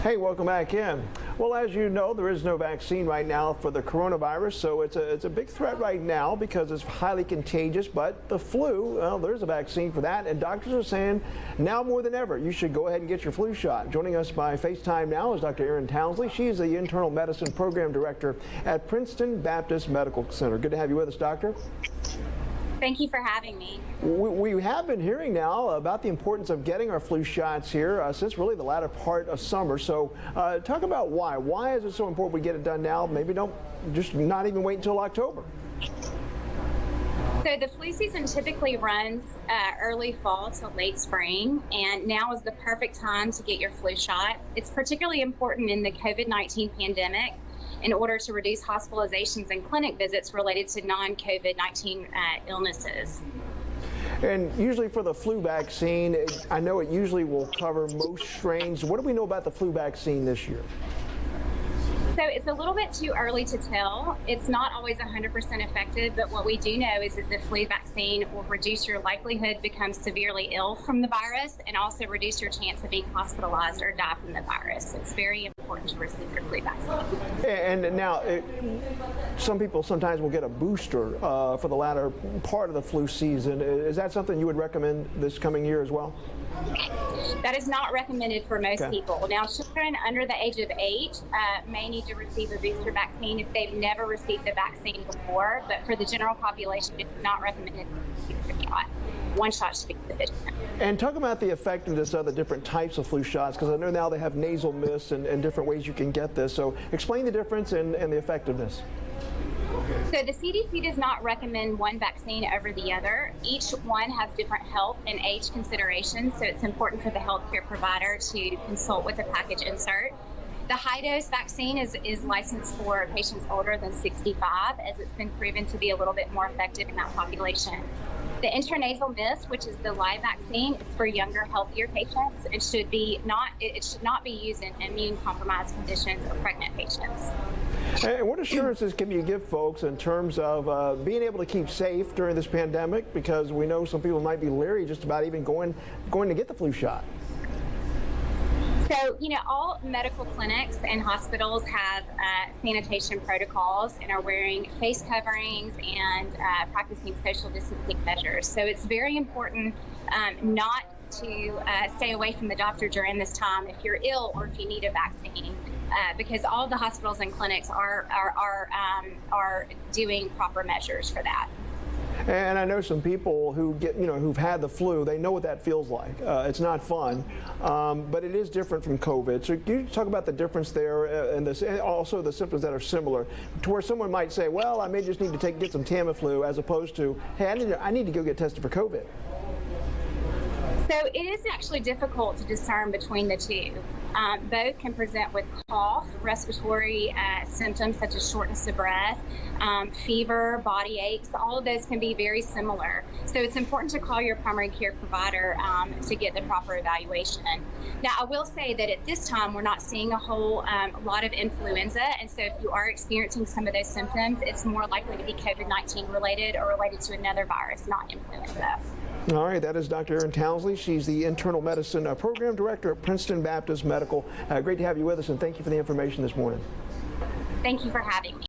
Hey, welcome back in. Well, as you know, there is no vaccine right now for the coronavirus, so it's a big threat right now because it's highly contagious. But the flu, well, there's a vaccine for that, and doctors are saying now more than ever, you should go ahead and get your flu shot. Joining us by FaceTime now is Dr. Erin Townsley. She is the Internal Medicine Program Director at Princeton Baptist Medical Center. Good to have you with us, Doctor. Thank you for having me. We have been hearing now about the importance of getting our flu shots here since really the latter part of summer. So talk about why. Why is it so important we get it done now? Maybe don't just not even wait until October. So the flu season typically runs early fall to late spring, and now is the perfect time to get your flu shot. It's particularly important in the COVID-19 pandemic in order to reduce hospitalizations and clinic visits related to non-COVID-19 illnesses. And usually for the flu vaccine, I know it usually will cover most strains. What do we know about the flu vaccine this year? So it's a little bit too early to tell. It's not always 100% effective, but what we do know is that the flu vaccine will reduce your likelihood to become severely ill from the virus and also reduce your chance of being hospitalized or die from the virus. So it's very important to receive your flu vaccine. And now, some people sometimes will get a booster for the latter part of the flu season. Is that something you would recommend this coming year as well? That is not recommended for most people. Now, children under the age of 8 may need to receive a booster vaccine if they've never received the vaccine before, but for the general population, it's not recommended to receive a shot. One shot should be sufficient. And talk about the effectiveness of the different types of flu shots, because I know now they have nasal mist and different ways you can get this. So explain the difference and the effectiveness. So the CDC does not recommend one vaccine over the other. Each one has different health and age considerations, so it's important for the healthcare provider to consult with a package insert. The high-dose vaccine is licensed for patients older than 65, as it's been proven to be a little bit more effective in that population. The intranasal mist, which is the live vaccine, is for younger, healthier patients. It should not be used in immune-compromised conditions or pregnant patients. And what assurances can you give folks in terms of being able to keep safe during this pandemic? Because we know some people might be leery just about even going to get the flu shot. So, all medical clinics and hospitals have sanitation protocols and are wearing face coverings and practicing social distancing measures. So it's very important not to stay away from the doctor during this time if you're ill or if you need a vaccine, because all the hospitals and clinics are doing proper measures for that. And I know some people who who've had the flu, they know what that feels like. It's not fun, but it is different from COVID. So can you talk about the difference there and also the symptoms that are similar to where someone might say, well, I may just need to get some Tamiflu, as opposed to, hey, I need to go get tested for COVID. So it is actually difficult to discern between the two. Both can present with cough, respiratory symptoms such as shortness of breath, fever, body aches. All of those can be very similar. So it's important to call your primary care provider to get the proper evaluation. Now, I will say that at this time, we're not seeing a whole lot of influenza. And so if you are experiencing some of those symptoms, it's more likely to be COVID-19 related or related to another virus, not influenza. All right, that is Dr. Erin Townsley. She's the Internal Medicine Program Director at Princeton Baptist Medical. Great to have you with us, and thank you for the information this morning. Thank you for having me.